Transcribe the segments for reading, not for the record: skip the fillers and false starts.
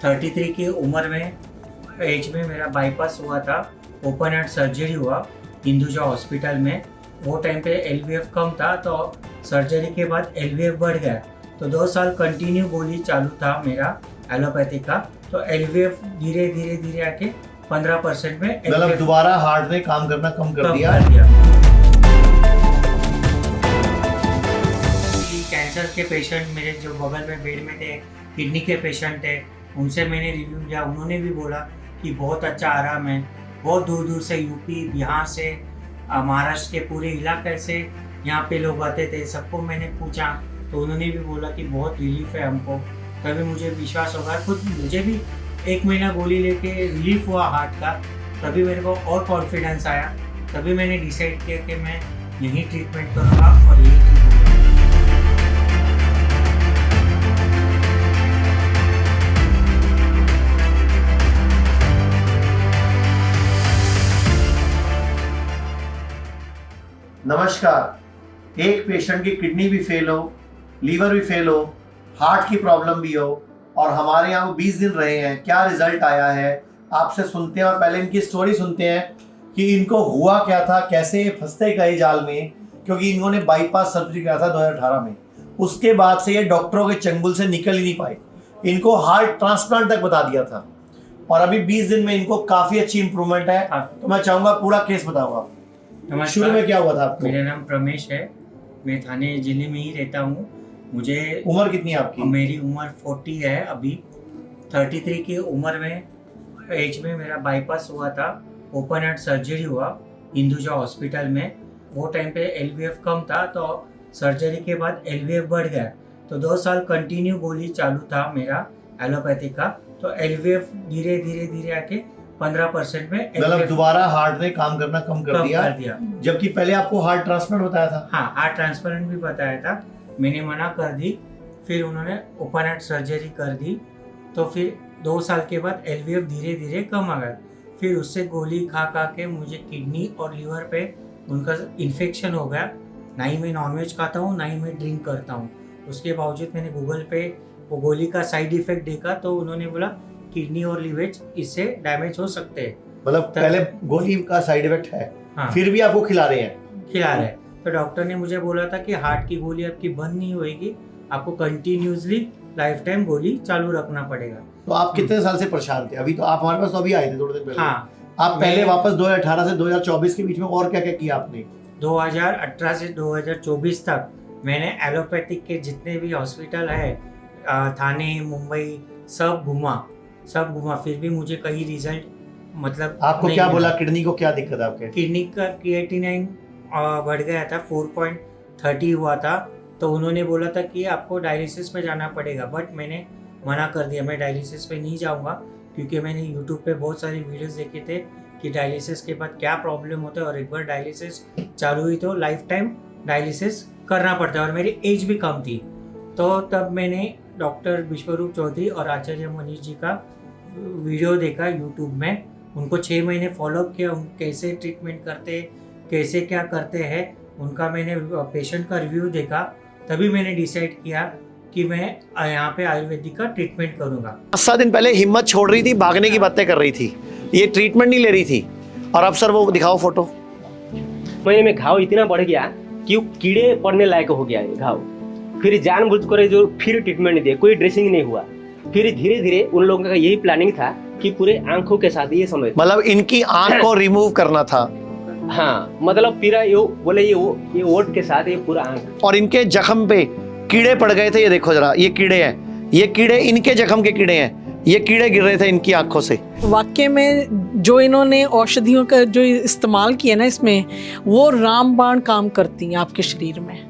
33 की उम्र में एज में मेरा बाईपास हुआ था। ओपन हार्ट सर्जरी हुआ हिंदुजा हॉस्पिटल में। वो टाइम पे एलवीएफ कम था, तो सर्जरी के बाद एलवीएफ बढ़ गया। तो 2 साल कंटिन्यू गोली चालू था मेरा एलोपैथी का। तो एलवीएफ धीरे धीरे धीरे आके 15% में मतलब दोबारा हार्ट ने काम करना कम कर दिया। कैंसर के पेशेंट मेरे जो बगल में बेड में थे, किडनी के पेशेंट थे, उनसे मैंने रिव्यू किया। उन्होंने भी बोला कि बहुत अच्छा आराम है। बहुत दूर दूर से यूपी, बिहार से, महाराष्ट्र के पूरे इलाके से यहाँ पे लोग आते थे। सबको मैंने पूछा तो उन्होंने भी बोला कि बहुत रिलीफ है हमको। तभी मुझे विश्वास होगा। खुद मुझे भी 1 महीना गोली लेके रिलीफ हुआ हार्ट का, तभी मेरे को और कॉन्फिडेंस आया। तभी मैंने डिसाइड किया कि मैं यही ट्रीटमेंट करूँगा और यही ठीक होगा। नमस्कार। एक पेशेंट की किडनी भी फेल हो, लीवर भी फेल हो, हार्ट की प्रॉब्लम भी हो, और हमारे यहाँ 20 दिन रहे हैं, क्या रिजल्ट आया है आपसे सुनते हैं। और पहले इनकी स्टोरी सुनते हैं कि इनको हुआ क्या था, कैसे ये फंसते गए जाल में, क्योंकि इन्होंने बाईपास सर्जरी किया था 2018 में। उसके बाद से ये डॉक्टरों के चंगुल से निकल ही नहीं पाए। इनको हार्ट ट्रांसप्लांट तक बता दिया था, और अभी 20 दिन में इनको काफ़ी अच्छी इंप्रूवमेंट है। तो मैं चाहूँगा पूरा केस बताऊँगा। शुरू में क्या हुआ था आपको? मेरा नाम रमेश है, मैं थाने जिले में ही रहता हूँ। मुझे उम्र कितनी है आपकी? मेरी उम्र 40 है अभी। 33 की उम्र में एज में मेरा बाईपास हुआ था। ओपन हार्ट सर्जरी हुआ हिंदुजा हॉस्पिटल में। वो टाइम पे एलवीएफ कम था, तो सर्जरी के बाद एलवीएफ बढ़ गया। तो 2 साल कंटिन्यू गोली चालू था मेरा एलोपैथी का। तो एलवीएफ धीरे धीरे धीरे आके 15% में मतलब दोबारा हार्ट ने काम करना कम कर दिया। जबकि पहले आपको हार्ट ट्रांसप्लांट बताया था। हाँ, हार्ट ट्रांसप्लांट भी बताया था, मैंने मना कर दी। फिर उन्होंने ओपन हार्ट सर्जरी कर दी। तो फिर 2 साल के बाद एलवीएफ धीरे धीरे कम आ गया। फिर उससे गोली खा के मुझे किडनी और लीवर पे उनका इन्फेक्शन हो गया। ना ही मैं नॉनवेज खाता हूँ, ना ही मैं ड्रिंक करता हूँ। उसके बावजूद मैंने गूगल पे वो गोली का साइड इफेक्ट देखा, तो उन्होंने बोला किडनी और लीवर इससे डैमेज हो सकते हैं। मतलब पहले गोली का साइड इफेक्ट है। हाँ। फिर भी आपको खिला रहे हैं। तो डॉक्टर ने मुझे बोला था कि हार्ट की गोली आपकी बंद नहीं होएगी, आपको कंटिन्यूसली लाइफ टाइम गोली चालू रखना पड़ेगा। तो आप कितने साल से परेशान थे? अभी तो आप हमारे पास तो अभी आए थे थोड़े दिन पहले। हाँ, आप पहले वापस 2018 से 2024 के बीच में और क्या क्या किया आपने? 2018 से 2024 तक मैंने एलोपैथिक के जितने भी हॉस्पिटल है, थाने, मुंबई, सब घुमा। फिर भी मुझे कहीं रिजल्ट मतलब आपको क्या बोला? किडनी को क्या दिक्कत है आपके? किडनी का क्रिएटिनिन बढ़ गया था, 4.30 हुआ था। तो उन्होंने बोला था कि आपको डायलिसिस पे जाना पड़ेगा, बट मैंने मना कर दिया। मैं डायलिसिस पे नहीं जाऊंगा, क्योंकि मैंने यूट्यूब पे बहुत सारी वीडियोस देखे थे कि डायलिसिस के बाद क्या प्रॉब्लम होता है, और एक बार डायलिसिस चालू हुई तो लाइफ टाइम डायलिसिस करना पड़ता है, और मेरी एज भी कम थी। तो तब मैंने डॉक्टर विश्वरूप चौधरी और आचार्य मनीष जी का वीडियो देखा यूट्यूब में। उनको 6 महीने फॉलो किया, उन कैसे ट्रीटमेंट करते, कैसे क्या करते हैं, उनका मैंने पेशेंट का रिव्यू देखा। तभी मैंने डिसाइड किया कि मैं यहाँ पे आयुर्वेदिक का ट्रीटमेंट करूँगा। 7 दिन पहले हिम्मत छोड़ रही थी, भागने की बातें कर रही थी, ये ट्रीटमेंट नहीं ले रही थी, और अब सर वो दिखाओ फोटो। महीने में घाव इतना बढ़ गया कि वो कीड़े पड़ने लायक हो गया है घाव। फिर जानबूझकर जो फिर ट्रीटमेंट नहीं दिया, कोई ड्रेसिंग नहीं हुआ। फिर धीरे धीरे उन लोगों का यही प्लानिंग था कि पूरे आंखों के साथ ये समय, मतलब इनकी आंख को रिमूव करना था। हाँ, मतलब पूरा ये बोले ये ओट के साथ ये पूरा आंख। और इनके जख्म पे कीड़े पड़ गए थे, ये देखो जरा, ये कीड़े हैं, ये कीड़े इनके जख्म के कीड़े हैं, ये कीड़े गिर रहे थे इनकी आंखों से। वाकई में जो इन्होंने औषधियों का जो इस्तेमाल किया ना इसमें, वो रामबाण काम करती हैं आपके शरीर में।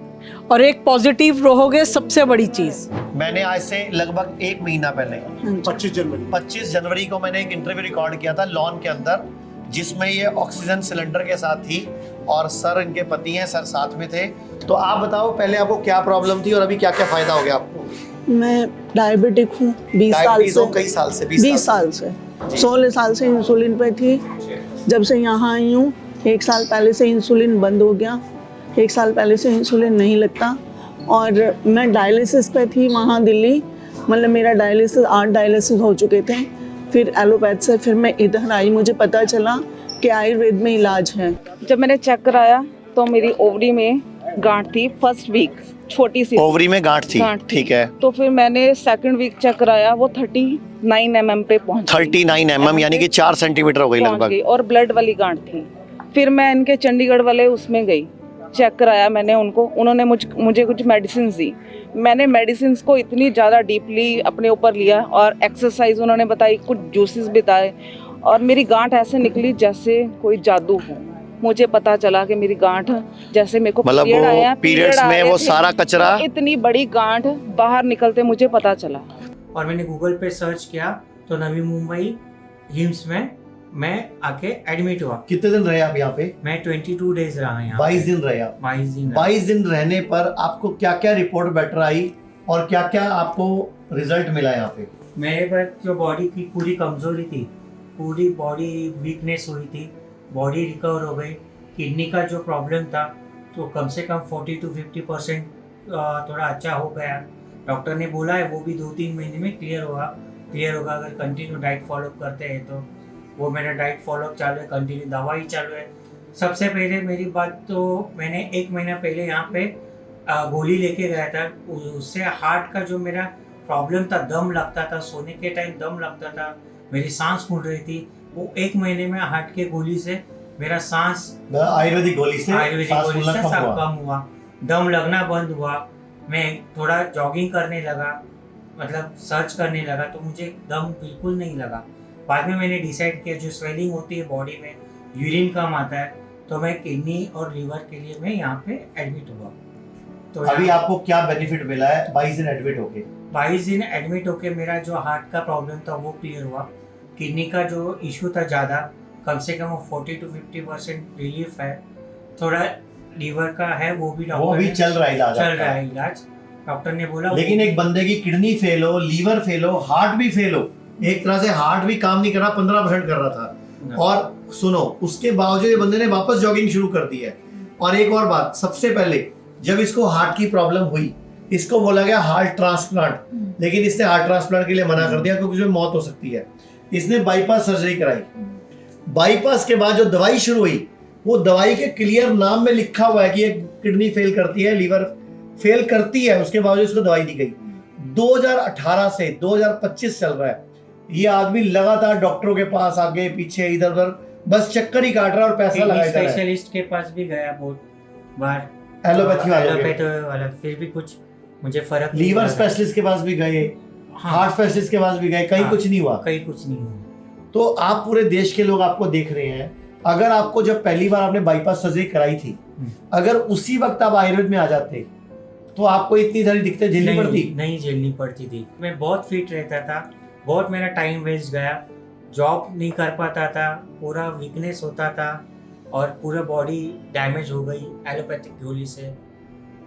और एक पॉजिटिव रहोगे, सबसे बड़ी चीज। मैंने आज से लगभग 1 महीना पहले 25 जनवरी को मैंने एक इंटरव्यू रिकॉर्ड किया था लॉन के अंदर, जिसमें ये ऑक्सीजन सिलेंडर के साथ थी, और सर इनके पति हैं, सर साथ में थे। तो आप बताओ पहले आपको क्या प्रॉब्लम थी और अभी क्या क्या फायदा हो गया आपको? मैं डायबिटिक हूँ 20 साल से। कई साल से? 20 साल से 16 साल से इंसुलिन पे थी। जब से यहाँ आई हूँ 1 साल पहले से इंसुलिन बंद हो गया। 1 साल पहले से इंसुलिन नहीं लगता। और मैं डायलिसिस पे थी वहाँ दिल्ली, मतलब मेरा डायलिसिस 8 डायलिसिस हो चुके थे। फिर एलोपैथ से फिर मैं इधर आई, मुझे पता चला कि आयुर्वेद में इलाज है। जब मैंने चेक कराया तो मेरी ओवरी में गांठ थी, फर्स्ट वीक छोटी सी ओवरी में गांठ थी, ठीक है। तो फिर मैंने सेकंड वीक चेक कराया, वो 39 mm पे पहुंच 39 mm यानी कि 4 सेंटीमीटर हो गई पहुंच लगभग। गई और ब्लड वाली गांठ थी। फिर मैं इनके चंडीगढ़ वाले उसमें गई, चेक कराया मैंने उनको, उन्होंने मुझे कुछ मेडिसिन दी। मैंने मेडिसिन को इतनी ज़्यादा डीपली अपने ऊपर लिया और एक्सरसाइज उन्होंने बताई, कुछ जूसेस बताए और मेरी गांठ ऐसे निकली जैसे कोई जादू हो। मुझे पता चला कि मेरी गांठ जैसे मेरे को मतलब पीरियड आया, पीरियड्स में वो सारा कचरा, तो इतनी बड़ी गांठ बाहर निकलते मुझे पता चला। और मैंने गूगल पे सर्च किया तो नवी मुंबई हिम्स में मैं आके एडमिट हुआ। कितने दिन रहे आप यहाँ पे? मैं 22 डेज रहा यहाँ। 22 दिन रहे आप। 22 दिन रहने पर आपको क्या क्या रिपोर्ट बेटर आई और क्या क्या आपको रिजल्ट मिला यहाँ पे? मेरे पर जो बॉडी की पूरी कमजोरी थी, पूरी बॉडी वीकनेस हुई थी, बॉडी रिकवर हो गई। किडनी का जो प्रॉब्लम था तो कम से कम 40 to 50% थोड़ा अच्छा हो गया। डॉक्टर ने बोला है वो भी 2-3 महीने में क्लियर होगा अगर कंटिन्यू डाइट फॉलो करते हैं तो। वो मेरा डाइट फॉलो चालू है, कंटिन्यू दवाई चालू है। सबसे पहले मेरी बात तो मैंने 1 महीना पहले यहाँ पे गोली लेके गया था, उससे हार्ट का जो मेरा प्रॉब्लम था, दम लगता था, सोने के टाइम दम लगता था, मेरी सांस फूल रही थी, वो 1 महीने में हार्ट के गोली से मेरा सांस आयुर्वेदिक गोली से सब कम हुआ, दम लगना बंद हुआ। मैं थोड़ा जॉगिंग करने लगा, मतलब सर्च करने लगा तो मुझे दम बिल्कुल नहीं लगा। बाद में मैंने डिसाइड किया जो स्वेलिंग होती है बॉडी में, यूरिन कम आता है, तो मैं किडनी और लीवर के लिए मैं यहाँ पे एडमिट हुआ। तो अभी आपको क्या बेनिफिट मिला है 22 दिन एडमिट होके? 22 दिन एडमिट होके मेरा जो हार्ट का प्रॉब्लम था वो क्लियर हुआ। किडनी का जो इशू था ज़्यादा, कम से कम 40 to 50% रिलीफ है। थोड़ा लीवर का है वो भी वो भी चल रहा है इलाज। डॉक्टर ने बोला लेकिन एक बंदे की किडनी फेल हो, लीवर फेल हो, हार्ट भी फेल हो, एक तरह से हार्ट भी काम नहीं कर रहा, 15% कर रहा था, और सुनो उसके बावजूद ये बंदे ने वापस जॉगिंग शुरू कर दी है। और एक और बात, सबसे पहले जब इसको हार्ट की प्रॉब्लम हुई, इसको बोला गया हार्ट ट्रांसप्लांट, लेकिन इसने हार्ट ट्रांसप्लांट के लिए मना कर दिया क्योंकि उसमें मौत हो सकती है। इसने बाईपास सर्जरी कराई। बाईपास के बाद जो दवाई शुरू हुई, वो दवाई के क्लियर नाम में लिखा हुआ है कि ये किडनी फेल करती है, लीवर फेल करती है, उसके बावजूद इसको दवाई दी गई। 2018 से 2025 चल रहा है, ये आदमी लगातार डॉक्टरों के पास आगे पीछे इधर उधर बस चक्कर ही काट रहा है और पैसा लगाया जा रहा है। स्पेशलिस्ट के पास भी गया बहुत बार, एलोपैथी वाला, फिर भी कुछ मुझे फर्क नहीं। लीवर स्पेशलिस्ट के पास भी गए, हार्ट स्पेशलिस्ट के पास भी गए, कहीं कुछ नहीं हुआ। तो आप पूरे देश के लोग आपको देख रहे हैं। अगर आपको जब पहली बार आपने बाईपास सर्जरी कराई थी, अगर उसी वक्त आप आयुर्वेद में आ जाते तो आपको इतनी सारी दिक्कतें झेलनी पड़ती? नहीं झेलनी पड़ती थी। मैं बहुत फिट रहता था, बहुत मेरा टाइम वेस्ट गया, जॉब नहीं कर पाता था, पूरा वीकनेस होता था और पूरा बॉडी डैमेज हो गई एलोपैथिक गोली से।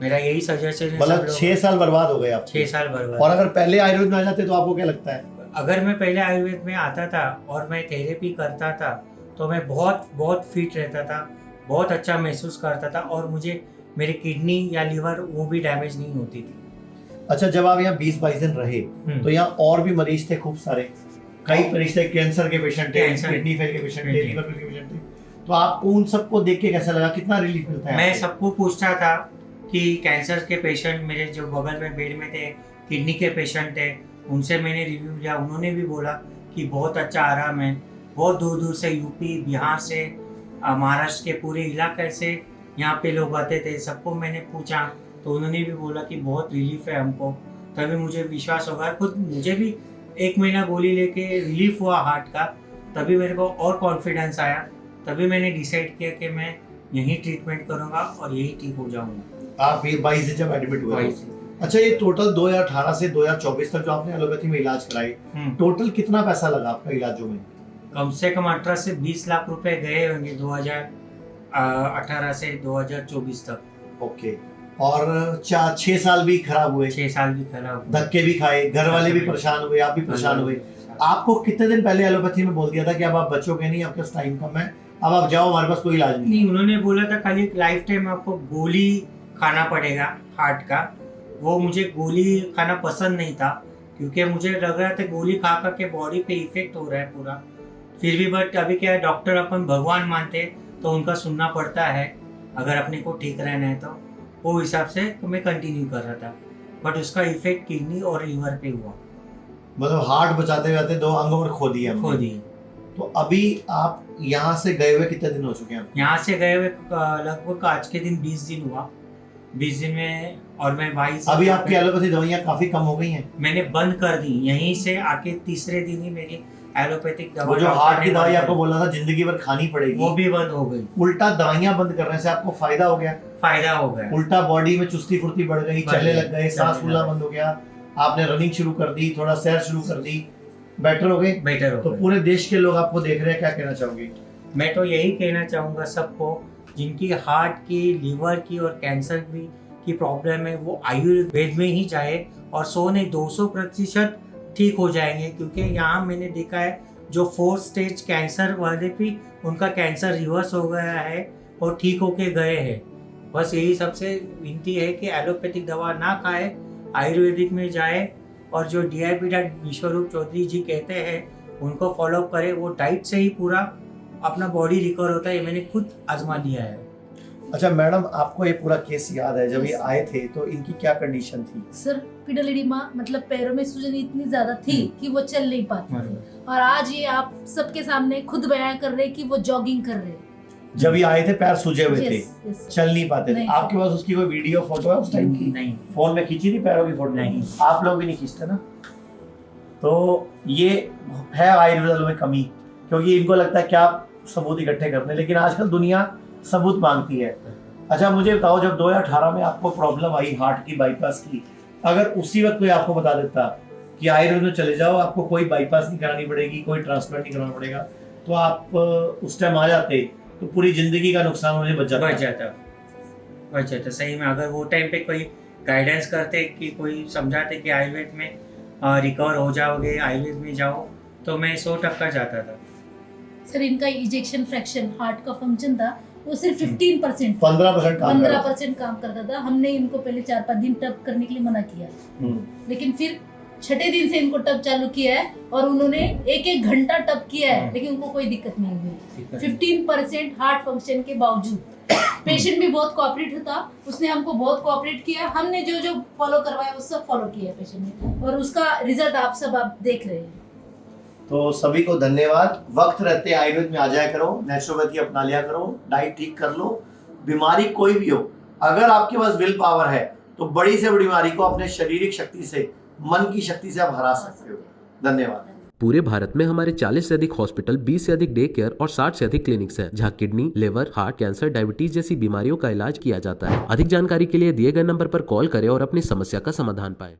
मेरा यही सजेशन है। मतलब 6 साल बर्बाद हो गए आप? 6 साल बर्बाद। और अगर पहले आयुर्वेद में आ जाते तो आपको क्या लगता है? अगर मैं पहले आयुर्वेद में आता था और मैं थेरेपी करता था तो मैं बहुत बहुत फिट रहता था, बहुत अच्छा महसूस करता था और मुझे मेरी किडनी या लीवर वो भी डैमेज नहीं होती थी। अच्छा, जब आप यहाँ 20-22 दिन रहे तो यहाँ और भी मरीज थे खूब सारे, कई मरीज थे, कैंसर के पेशेंट थे, किडनी फेल के पेशेंट थे, लीवर फेल के पेशेंट थे, तो आपको उन सबको देख के कैसा लगा? कितना रिलीफ मिलता है? मैं सबको पूछता था कि कैंसर के पेशेंट मेरे जो बगल में बेड में थे, किडनी के पेशेंट थे, उनसे मैंने रिव्यू लिया, उन्होंने भी बोला कि बहुत अच्छा आराम है। बहुत दूर दूर से यूपी, बिहार से, महाराष्ट्र के पूरे इलाके से यहाँ पे लोग आते थे। सबको मैंने पूछा तो उन्होंने भी बोला कि बहुत रिलीफ है हमको। तभी मुझे विश्वास होगा, खुद मुझे भी 1 महीना गोली लेके रिलीफ हुआ हार्ट का, तभी मेरे को और कॉन्फिडेंस आया। तभी मैंने डिसाइड किया कि मैं यही ट्रीटमेंट करूँगा और यही ठीक हो जाऊँगा। आप 22 दिन जब एडमिट हुए? अच्छा, ये टोटल 2018 से 2024 तक जो आपने एलोपैथी में इलाज कराई, टोटल कितना पैसा लगा आपका इलाजों में? कम से कम 18 से 20 लाख रुपए गए होंगे 2018 से 2024 तक। ओके। और 6 साल भी खराब हुए? 6 साल भी खराब, धक्के भी खाए, घर वाले भी परेशान हुए, आप भी परेशान हुए। आपको कितने दिन पहले एलोपैथी में बोल दिया था कि अब आप बचोगे नहीं, आपके पास टाइम कम है, अब आप जाओ, हमारे पास कोई इलाज नहीं? उन्होंने बोला था खाली लाइफ टाइम आपको गोली खाना पड़ेगा हार्ट का। वो मुझे गोली खाना पसंद नहीं था क्योंकि मुझे लग रहा था गोली खा खा के बॉडी पे इफेक्ट हो रहा है पूरा। फिर भी बट अभी क्या है, डॉक्टर अपन भगवान मानते तो उनका सुनना पड़ता है, अगर अपने को ठीक रहना है तो वो हिसाब से तो मैं कंटिन्यू कर रहा था। बट उसका इफेक्ट किडनी और लीवर पे हुआ। मतलब हार्ट बचाते जाते 2 अंगों पर खो दिए हमने। खो दिए। तो अभी आप यहाँ से गए हुए कितने दिन हो चुके हैं? यहाँ से गए हुए लगभग आज के दिन 20 दिन हुआ। 20 दिन में और मैं 22 अभी आपकी एलोपैथी दवाइयाँ काफी कम हो गई हैं? मैंने बंद कर दी। यहीं से आके तीसरे दिन ही मेरी एलोपैथिक दवा, वो जो हार्ट की दवाई आपको बोला था जिंदगी भर खानी पड़ेगी, वो भी बंद हो गई। उल्टा दवाइयाँ बंद करने से आपको फायदा हो गया? फायदा हो गया। उल्टा बॉडी में चुस्ती फुर्ती बढ़ गई, चलने लग गए, सांस फूलना बंद हो गया, आपने रनिंग शुरू कर दी, थोड़ा सैर शुरू कर दी, बेटर हो गए? बेटर हो तो गए। पूरे देश के लोग आपको देख रहे हैं, क्या कहना चाहोगे? मैं तो यही कहना चाहूँगा सबको, जिनकी हार्ट की, लीवर की और कैंसर की प्रॉब्लम है, वो आयुर्वेद में ही जाए और 100 नहीं 200% ठीक हो जाएंगे। क्योंकि यहाँ मैंने देखा है जो 4th स्टेज कैंसर वाले भी, उनका कैंसर रिवर्स हो गया है और ठीक होके गए हैं। बस यही सबसे विनती है कि एलोपैथिक दवा ना खाए, आयुर्वेदिक में जाए और जो DIP डॉक्टर विश्वरूप चौधरी जी कहते हैं उनको फॉलो करे। वो डाइट से ही पूरा अपना बॉडी रिकवर होता है, ये मैंने खुद आजमा लिया है। अच्छा मैडम, आपको ये पूरा केस याद है? जब ये आए थे तो इनकी क्या कंडीशन थी? सर पिडलिडिमा, मतलब पैरों में सूजन इतनी ज्यादा थी कि वो चल नहीं पाते थे। और आज ये आप सबके सामने खुद बयान कर रहे हैं कि वो जॉगिंग कर रहे हैं। जब ये आए थे पैर सूजे हुए थे, यस चल नहीं पाते थे। नहीं, आपके पास उसकी कोई वीडियो फोटो है उस टाइम की? नहीं। फोन में खींची थी पैरों की फोटो? नहीं। आप लोग भी नहीं खींचते ना। तो ये है आयुर्वेद में कमी, क्योंकि इनको लगता है क्या सबूत इकट्ठे करने, लेकिन आजकल दुनिया सबूत मांगती है। अच्छा मुझे बताओ, जब 2018 में आपको प्रॉब्लम आई हार्ट की, बाईपास की, अगर उसी वक्त कोई आपको बता देता कि आयुर्वेद में चले जाओ, आपको कोई बाईपास नहीं करानी पड़ेगी, कोई ट्रांसप्लांट नहीं कराना पड़ेगा, तो आप उस टाइम आ जाते तो पूरी जिंदगी का नुकसान मुझे बच जाता। सही में अगर वो टाइम पे कोई गाइडेंस करते कि कोई समझाते कि आयुर्वेद में रिकवर हो जाओगे, आयुर्वेद में जाओ, तो मैं 100% जाता था। सर इनका इजेक्शन फ्रैक्शन, हार्ट का फंक्शन था, वो सिर्फ 15% 15% काम करता था। हमने इनको पहले 4-5 दिन टब करने के लिए मना किया, लेकिन फिर 6ठे दिन से इनको टब चालू किया है और उन्होंने 1-1 घंटा टब किया है, लेकिन उनको कोई दिक्कत नहीं हुई। 15% हार्ट फंक्शन के बावजूद पेशेंट भी बहुत कोऑपरेटिव था, उसने हमको बहुत कोऑपरेट किया। हमने जो जो फॉलो करवाया वो सब फॉलो किया पेशेंट ने, और उसका रिजल्ट आप देख रहे हैं। तो सभी को धन्यवाद। वक्त रहते आयुर्वेद में आ जाया करो, नेचुरोपैथी अपना लिया करो, डाइट ठीक कर लो। बीमारी कोई भी हो, अगर आपके पास विल पावर है तो बड़ी से बड़ी बीमारी को अपने शारीरिक शक्ति से, मन की शक्ति से आप हरा सकते हो। धन्यवाद। पूरे भारत में हमारे 40 से अधिक हॉस्पिटल, 20 से अधिक डे केयर और 60 से अधिक क्लिनिक्स हैं, जहां kidney, liver, heart, cancer, diabetes जैसी बीमारियों का इलाज किया जाता है। अधिक जानकारी के लिए दिए गए नंबर पर कॉल करें और अपनी समस्या का समाधान पाएं।